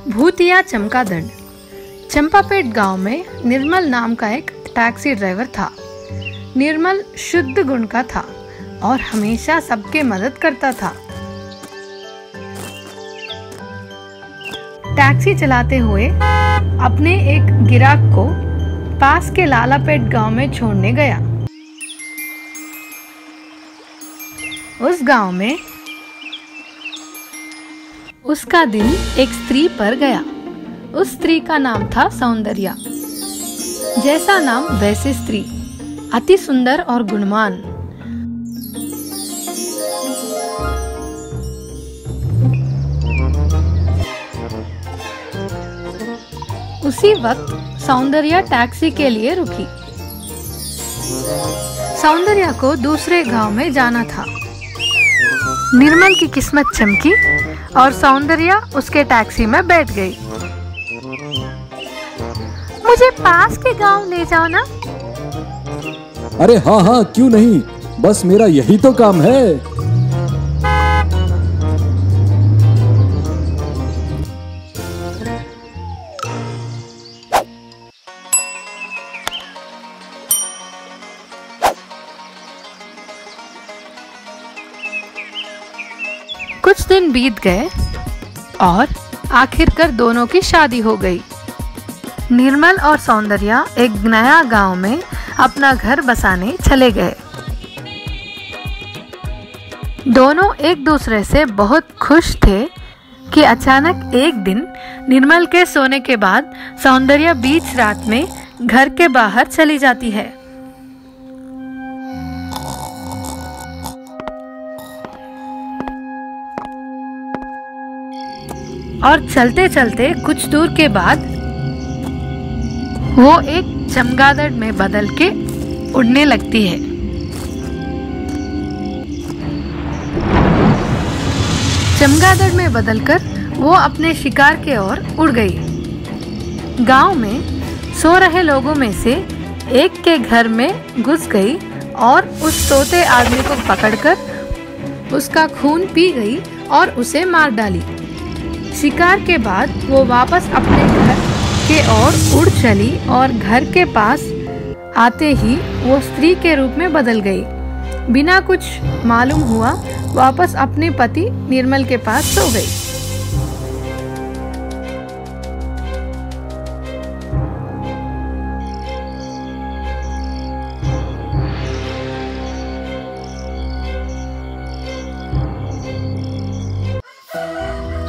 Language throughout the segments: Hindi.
भूतिया चमगादड़। चंपापेट गांव में निर्मल नाम का एक टैक्सी ड्राइवर था। निर्मल शुद्ध गुण का था और हमेशा सबके मदद करता था। टैक्सी चलाते हुए अपने एक गिराक को पास के लालापेट गांव में छोड़ने गया। उस गांव में उसका दिन एक स्त्री पर गया। उस स्त्री का नाम था सौंदर्या। जैसा नाम वैसी स्त्री, अति सुंदर और गुणवान। उसी वक्त सौंदर्या टैक्सी के लिए रुकी। सौंदर्या को दूसरे गांव में जाना था। निर्मल की किस्मत चमकी और सौंदर्या उसके टैक्सी में बैठ गई। मुझे पास के गांव ले जाओ ना। अरे हाँ हाँ, क्यों नहीं, बस मेरा यही तो काम है। कुछ दिन बीत गए और आखिरकार दोनों की शादी हो गई। निर्मल और सौंदर्या एक नया गांव में अपना घर बसाने चले गए। दोनों एक दूसरे से बहुत खुश थे कि अचानक एक दिन निर्मल के सोने के बाद सौंदर्या बीच रात में घर के बाहर चली जाती है। और चलते चलते कुछ दूर के बाद वो एक चमगादड़ में बदल के उड़ने लगती है। चमगादड़ में बदलकर वो अपने शिकार के ओर उड़ गई। गांव में सो रहे लोगों में से एक के घर में घुस गई और उस सोते आदमी को पकड़कर उसका खून पी गई और उसे मार डाली। शिकार के बाद वो वापस अपने घर के ओर उड़ चली और घर के पास आते ही वो स्त्री के रूप में बदल गई। बिना कुछ मालूम हुआ वापस अपने पति निर्मल के पास सो गई।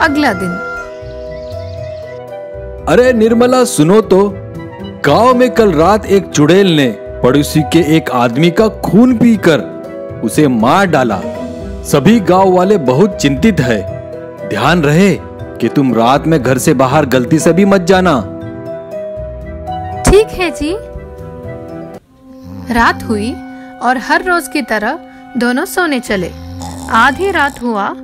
अगला दिन। अरे निर्मला, सुनो तो, गांव में कल रात एक चुड़ैल ने पड़ोसी के एक आदमी का खून पीकर उसे मार डाला। सभी गांव वाले बहुत चिंतित है। ध्यान रहे कि तुम रात में घर से बाहर गलती से भी मत जाना। ठीक है जी। रात हुई और हर रोज की तरह दोनों सोने चले। आधी रात हुआ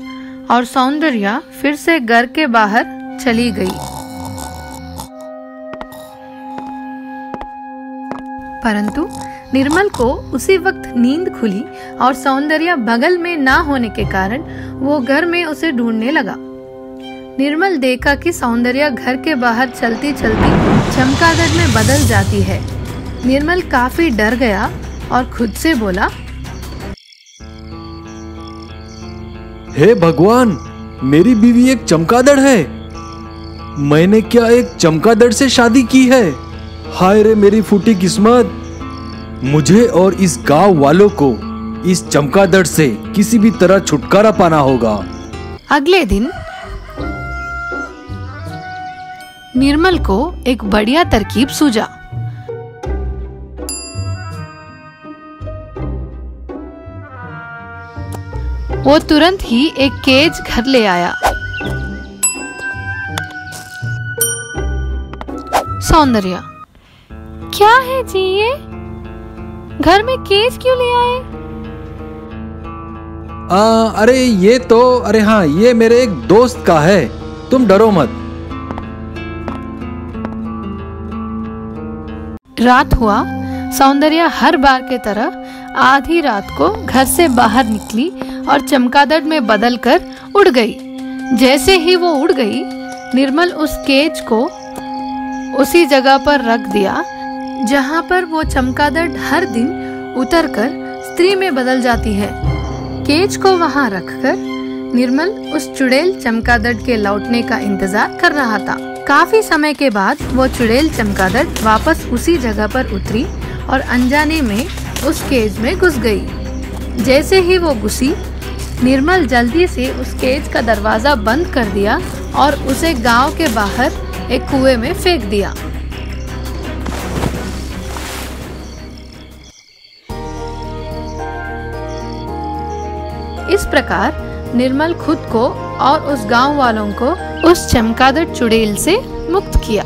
और सौंदर्या फिर से घर के बाहर चली गई। परंतु निर्मल को उसी वक्त नींद खुली और सौंदर्या बगल में ना होने के कारण वो घर में उसे ढूंढने लगा। निर्मल देखा कि सौंदर्या घर के बाहर चलती चलती चमगादड़ में बदल जाती है। निर्मल काफी डर गया और खुद से बोला, हे भगवान, मेरी बीवी एक चमगादड़ है। मैंने क्या एक चमगादड़ से शादी की है? हाय रे मेरी फूटी किस्मत। मुझे और इस गांव वालों को इस चमगादड़ से किसी भी तरह छुटकारा पाना होगा। अगले दिन निर्मल को एक बढ़िया तरकीब सूझा। वो तुरंत ही एक केज घर ले आया। सौंदर्या, क्या है जी ये? घर में केज क्यों ले आए? अरे ये तो, अरे हाँ, ये मेरे एक दोस्त का है, तुम डरो मत। रात हुआ। सौंदर्या हर बार के तरह आधी रात को घर से बाहर निकली और चमगादड़ में बदलकर उड़ गई। जैसे ही वो उड़ गई, निर्मल उस केज को उसी जगह पर रख दिया जहाँ पर वो चमगादड़ हर दिन उतरकर स्त्री में बदल जाती है। केज को वहाँ रखकर निर्मल उस चुड़ैल चमगादड़ के लौटने का इंतजार कर रहा था। काफी समय के बाद वो चुड़ैल चमगादड़ वापस उसी जगह पर उतरी और अनजाने में उस केज में घुस गई। जैसे ही वो घुसी, निर्मल जल्दी से उस केज का दरवाजा बंद कर दिया और उसे गांव के बाहर एक कुएं में फेंक दिया। इस प्रकार निर्मल खुद को और उस गांव वालों को उस चमगादड़ चुड़ैल से मुक्त किया।